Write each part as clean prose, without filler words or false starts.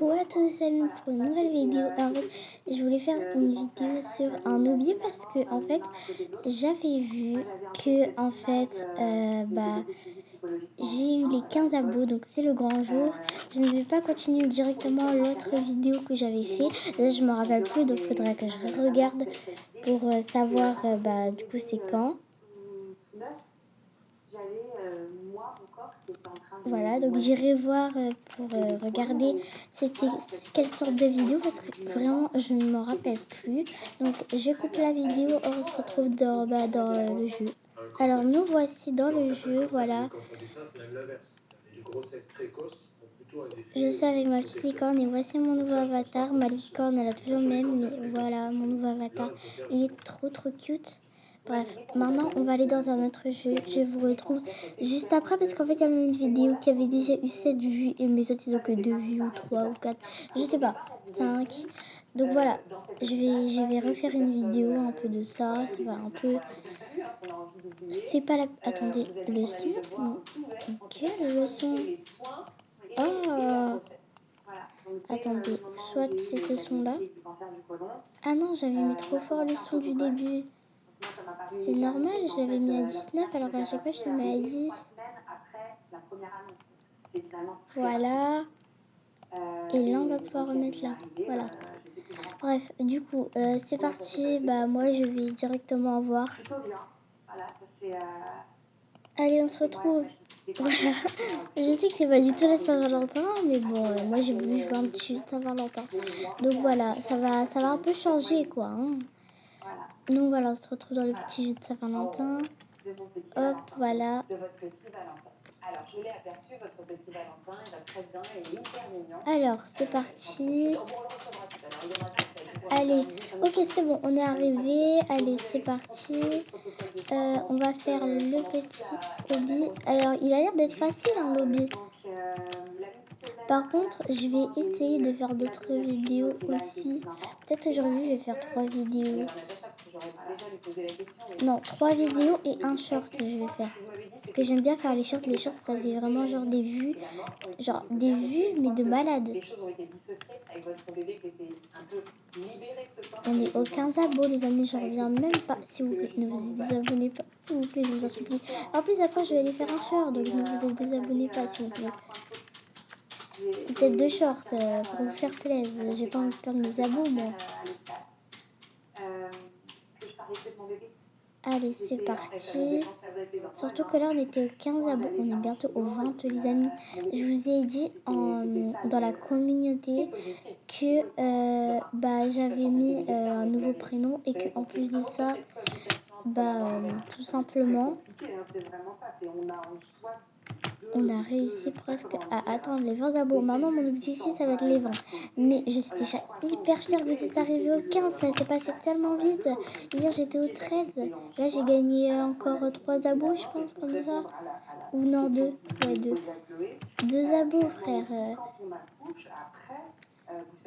Coucou à tous les amis pour une nouvelle vidéo. En fait, je voulais faire une vidéo sur un hobby parce que en fait, j'avais vu que en fait, j'ai eu les 15 abos, donc c'est le grand jour. Je ne vais pas continuer directement l'autre vidéo que j'avais fait. Là, je me rappelle plus, donc il faudra que je regarde pour savoir du coup c'est quand. Voilà, donc j'irai voir pour regarder c'était quelle sorte de vidéo parce que vraiment je ne me rappelle plus. Donc je coupe la vidéo, on se retrouve dans le jeu. Alors nous voici dans le jeu, voilà. Je suis avec ma petite licorne et voici mon nouveau avatar. Ma licorne elle a toujours le même, mais voilà mon nouveau avatar. Il est trop cute. Bref, maintenant on va aller dans un autre jeu. Je vous retrouve juste après parce qu'en fait il y a une vidéo qui avait déjà eu 7 vues et mes autres ils ont que 2 vues ou 3 ou 4. Je sais pas, 5. Donc voilà, je vais refaire une vidéo un peu de ça. Ça va un peu. C'est pas la. Attendez, le son. Ok, le son. Oh! Attendez, soit c'est ce son-là. Ah non, j'avais mis trop fort le son du début. C'est normal, je l'avais mis à 19 alors à chaque fois je le mets à 10. Voilà. Et là on va pouvoir remettre là. Voilà. Bref, du coup, c'est parti. Bah moi je vais directement voir. Allez, on se retrouve. Voilà. Je sais que c'est pas du tout la Saint-Valentin, mais bon, moi j'ai voulu jouer un petit jeu de Saint-Valentin. Donc voilà, ça va un peu changer quoi. Hein. Donc voilà, on se retrouve dans le petit jeu de Saint-Valentin. Hop, voilà. Alors, c'est parti. Allez, ok, c'est bon, on est arrivé. Allez, c'est parti. On va faire le petit hobby. Alors, il a l'air d'être facile, un lobby. Par contre, je vais essayer de faire d'autres vidéos aussi. Peut-être aujourd'hui, je vais faire 3 vidéos. Non, 3 vidéos et un short, je vais faire. Parce que j'aime bien faire les shorts. Les shorts, ça fait vraiment genre des vues. Genre des vues, mais de malade. On est aux 15 abos, les amis. Je reviens même pas. S'il vous plaît, ne vous désabonnez pas. S'il vous plaît, je vous en supplie. En plus, après, je vais aller faire un short. Donc, ne vous désabonnez pas, s'il vous plaît. Peut-être 2 shorts pour vous faire plaisir. J'ai pas envie de perdre mes abos, moi. Allez, c'est parti. Surtout que là, on était aux 15 abos. On est bientôt aux 20, les amis. Je vous ai dit dans la communauté que j'avais mis un nouveau prénom et que en plus de ça, tout simplement, on a réussi presque à atteindre les 20 abos. Maintenant, mon objectif, ça va être les 20. Mais je suis déjà hyper fière que vous êtes arrivés au 15. Ça s'est passé tellement vite. Hier, j'étais au 13. Là, j'ai gagné encore 3 abos, je pense, comme ça. Ou non, 2. Ouais, 2. 2 abos, frère.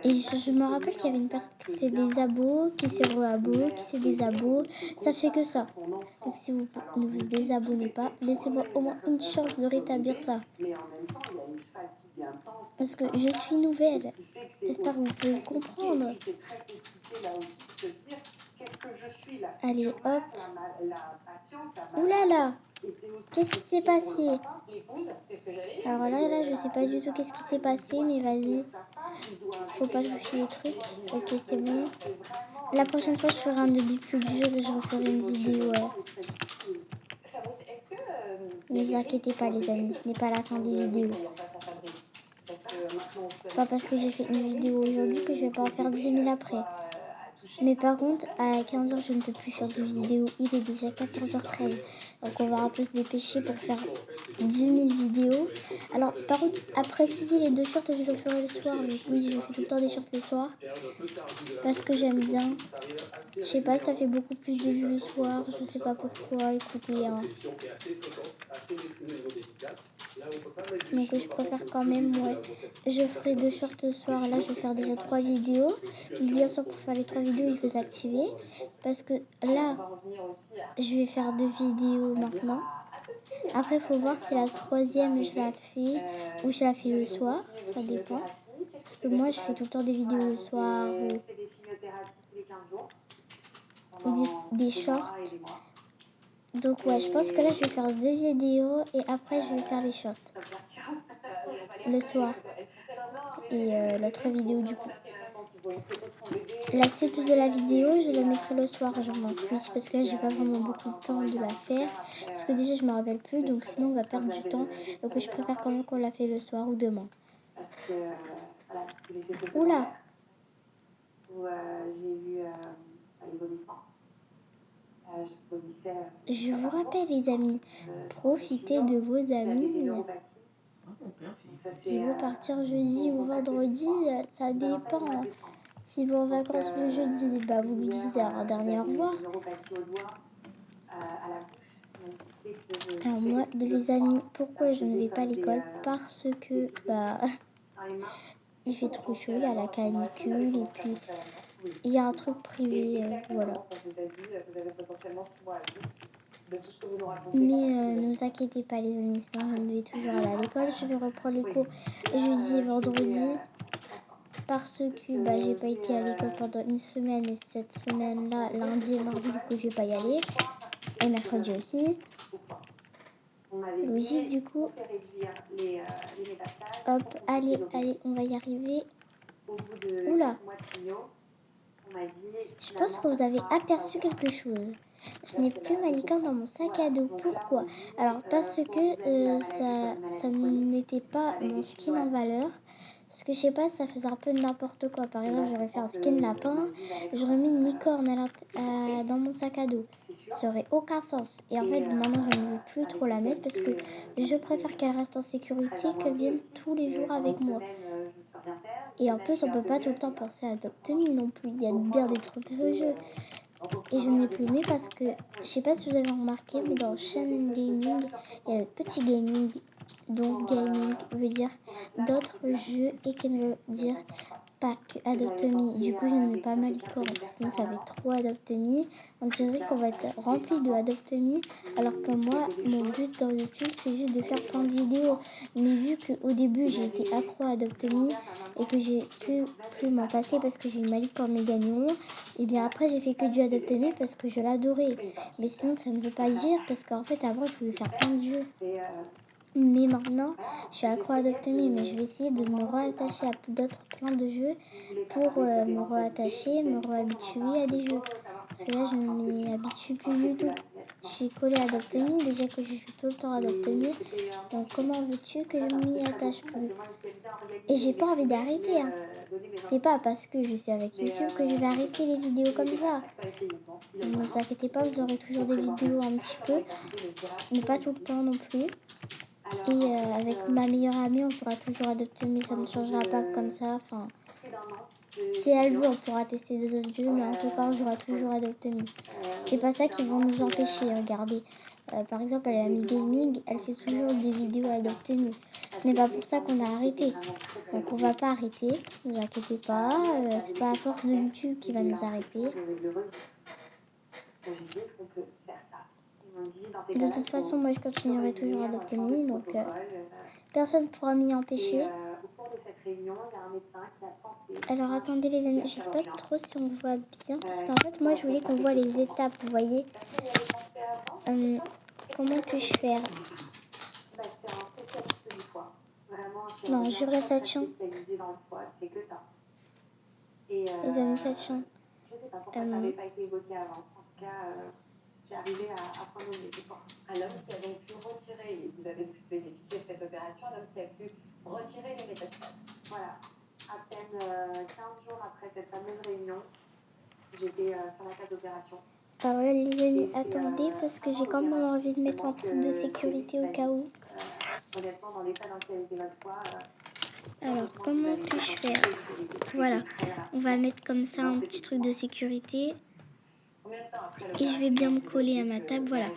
Et je me rappelle qu'il y avait une personne qui s'est des abos, qui s'est re-abo, qui s'est des abos. Ça fait que ça. Donc si vous ne vous désabonnez pas, laissez-moi au moins une chance de rétablir ça. Parce que je suis nouvelle. J'espère que vous pouvez le comprendre. Allez, hop. Ouh là là. Qu'est-ce qui s'est passé? Alors là, je sais pas du tout qu'est-ce qui s'est passé, mais vas-y. Faut pas toucher les trucs. Ok, c'est bon. La prochaine fois, je ferai un début plus dur et je referai une vidéo. Ne vous inquiétez pas, les amis, ce n'est pas la fin des vidéos. Pas parce que j'ai fait une vidéo aujourd'hui que je vais pas en faire 10 000 après. Mais par contre, à 15h, je ne peux plus faire de vidéos. Il est déjà 14h13. Donc on va un peu se dépêcher pour faire 10 000 vidéos. Alors, par contre, à préciser les 2 shorts, je le ferai le soir. Donc oui, je fais tout le temps des shorts le soir. Parce que j'aime bien. Je sais pas, ça fait beaucoup plus de vues le soir. Je sais pas pourquoi. Écoutez, hein. Donc je préfère quand même, ouais. Je ferai 2 shorts le soir. Là, je vais faire déjà 3 vidéos. Bien sûr, pour faire les 3 vidéos, il faut s'activer. Parce que là, je vais faire 2 vidéos maintenant. Après, il faut voir si la troisième, je la fais ou je la fais le soir. Ça dépend. Parce que moi, je fais tout le temps des vidéos le soir ou des shorts. Donc ouais, je pense que là, je vais faire 2 vidéos et après, je vais faire les shorts le soir. Et l'autre vidéo du coup. La suite de la vidéo, je la mettrai le soir, je pense, oui, parce que là, j'ai pas vraiment beaucoup de temps de la faire. Parce que déjà, je me rappelle plus, donc sinon, on va perdre du temps. Donc, je préfère quand même qu'on la fait le soir ou demain. Oula! Où j'ai eu les vomissements. Je vous rappelle, les amis, profitez de vos amis. Si vous partir jeudi ou vendredi, ça dépend. Si vous en vacances le jeudi, bah vous lui dites un dernier au revoir. Alors moi, les amis, pourquoi je ne vais pas à l'école? Parce que bah il fait trop chaud, il y a la canicule et puis il y a un truc privé, voilà. Mais ne vous inquiétez pas les amis, sinon je vais toujours aller à l'école. Je vais reprendre les cours jeudi et vendredi. Parce que bah, j'ai pas été à l'école pendant une semaine et cette semaine-là, lundi et mardi, du coup je vais pas y aller. Et mercredi aussi. Logique du coup. Hop, allez, on va y arriver. Oula. Je pense que vous avez aperçu quelque chose. Je n'ai plus ma licorne dans mon sac à dos. Pourquoi? Alors parce que ça ne mettait pas mon skin en valeur. Parce que je sais pas, ça faisait un peu n'importe quoi. Par exemple, j'aurais fait un skin lapin, j'aurais mis une licorne dans mon sac à dos. Ça aurait aucun sens. Et en fait, maintenant, je ne veux plus trop la mettre parce que je préfère qu'elle reste en sécurité, qu'elle vienne tous les jours avec moi. Et en plus, on peut pas tout le temps penser à Adopt-Me non plus. Il y a bien des trucs de jeu. Et je ne l'ai plus mis parce que, je sais pas si vous avez remarqué, mais dans Channel Gaming, il y a le petit gaming. Donc gaming veut dire d'autres jeux et qui ne veut dire pas que Adopt-Me. Du coup, je ne mets pas ma licorne, sinon ça va être trop Adopt-Me. On dirait qu'on va être rempli de Adopt-Me, alors que moi, mon but dans YouTube, c'est juste de faire plein de vidéos. Mais vu qu'au début, j'ai été accro à Adopt-Me et que j'ai pu plus m'en passer parce que j'ai une ma licorne méga mignon, et bien après, j'ai fait que du Adopt-Me parce que je l'adorais. Mais sinon, ça ne veut pas dire parce qu'en fait, avant, je voulais faire plein de jeux. Mais maintenant, je suis accro à Adopt-Me, mais je vais essayer de me réattacher à plein de jeux pour me réattacher, me réhabituer à des jeux. Parce que là, je ne m'y habitue plus du tout. Je suis collée à Adopt-Me, déjà que je suis tout le temps à Adopt-Me. Donc comment veux-tu que je m'y attache plus? Et j'ai pas envie d'arrêter. Hein. C'est pas parce que je suis avec YouTube que je vais arrêter les vidéos comme ça. Ne vous inquiétez pas, vous aurez toujours des vidéos un petit peu, mais pas tout le temps non plus. Et avec ma meilleure amie, on jouera toujours à Adopt-Me, ça ne changera pas comme ça. Enfin, si elle veut, on pourra tester des autres jeux, mais en tout cas, on jouera toujours à Adopt-Me. C'est pas ça qui va nous empêcher, regardez. Par exemple, elle est amie gaming, elle fait toujours des vidéos à Adopt-Me. Ce n'est pas pour ça qu'on a arrêté. Donc on va pas arrêter, ne vous inquiétez pas. C'est pas la force de YouTube qui va nous arrêter. De toute façon, moi je continuerai toujours à Adopt-Me, donc personne ne pourra m'y empêcher. Alors attendez les amis, je sais pas trop si on voit bien, parce qu'en fait moi je voulais qu'on voit les étapes, vous voyez. Comment puis-je faire? Non, je laisse ça tient. Les amis, ça tient. Je sais pas pourquoi ça n'avait pas été évoqué avant. En tout cas, c'est arrivé à prendre mes forces. À l'homme qui a donc pu retirer, et vous avez pu bénéficier de cette opération, à l'homme qui a pu retirer les métastases. Voilà. À peine 15 jours après cette fameuse réunion, j'étais sur la table d'opération. Alors là, les amis, attendez, parce que j'ai quand même envie de mettre un truc de sécurité au cas où. Honnêtement, dans l'état dans lequel était votre foi... Alors, comment puis-je faire? Voilà, on va mettre comme ça un petit truc de sécurité. Et je vais bien me coller à ma table, voilà.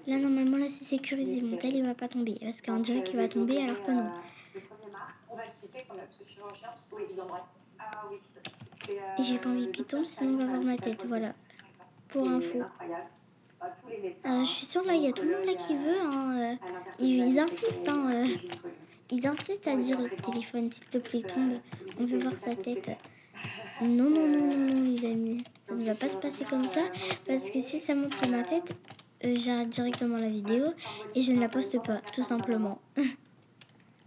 Là, normalement, là, c'est sécurisé. Mon tel, il va pas tomber. Parce qu'on dirait qu'il va tomber, alors que non. On va le citer comme ce chirurgien, parce qu'il embrasse. Ah oui. Et j'ai pas envie qu'il tombe, sinon on va voir ma tête, voilà. Pour info. Je suis sûre, là, il y a tout le monde là qui veut. Hein, ils insistent. Hein, Il insiste à dire au téléphone, s'il te plaît, tombe. On veut voir sa tête. Non, non, non, non, non, les amis. Ça ne va pas se passer comme ça. Parce que si ça montre ma tête, j'arrête directement la vidéo et je ne la poste pas, tout simplement.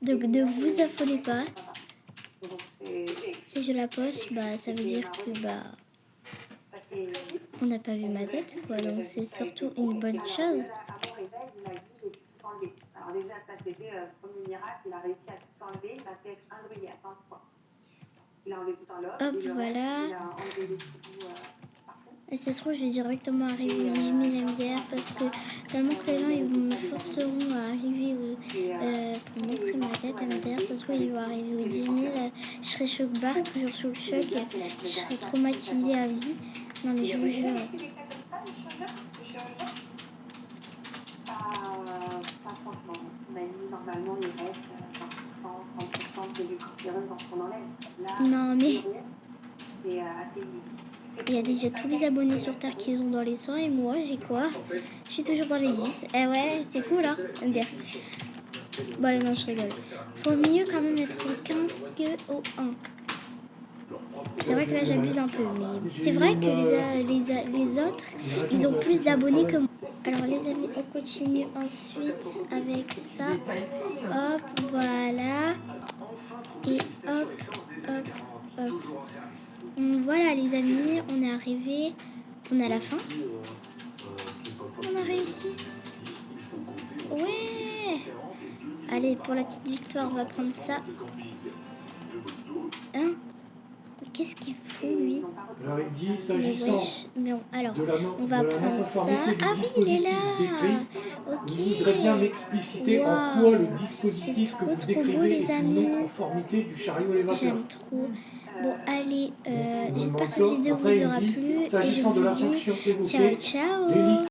Donc ne vous affolez pas. Si je la poste, bah ça veut dire que on n'a pas vu ma tête, quoi. Donc c'est surtout une bonne chose. À mon réveil, il m'a dit j'ai pu tout enlever. Alors déjà ça c'était premier miracle, il a réussi à tout enlever, il m'a fait un gruyère 20 fois. Il a enlevé tout un lot, Hop, et le voilà. reste, il a enlevé des petits bouts partout. Et ça se trouve, je vais directement arriver aux 10 000 MDR parce que tellement que les gens ils me forceront à arriver pour montrer ma tête MDR. Ça se trouve, ils vont arriver aux 10 000. Je serai choc barre, toujours sous le choc. Je serai traumatisée à vie. Non, mais je vous jure. Pas franchement. On m'a dit normalement il reste 20%, 30% de cellules cancéreuses dans son enlève. Là, Non, mais c'est assez inédit. il y a déjà tous les abonnés sur Terre qui sont dans les 100 et moi, j'ai quoi? Je suis toujours dans les 10. Eh ouais, c'est cool, hein, MDR. Bon, allez, non, je rigole. Faut mieux quand même être au 15 que au 1. C'est vrai que là, j'abuse un peu, mais c'est vrai que les autres, ils ont plus d'abonnés que moi. Alors, les amis, on continue ensuite avec ça. Hop, voilà. Et hop, hop, hop. Voilà, les amis, on est arrivé. On est à la fin. On a réussi. Ouais. Allez, pour la petite victoire, on va prendre ça. Hein? Qu'est-ce qu'il fout, lui? Alors, il dit, s'agissant alors, de la on va prendre ça. Ah oui, il est là. Ok. Vous voudrez bien m'expliciter en quoi le dispositif que vous décrivez est une non-conformité du chariot élévateur. J'aime trop. Bon, allez, j'espère que cette vidéo vous aura plu. Et je vous dis ciao, ciao.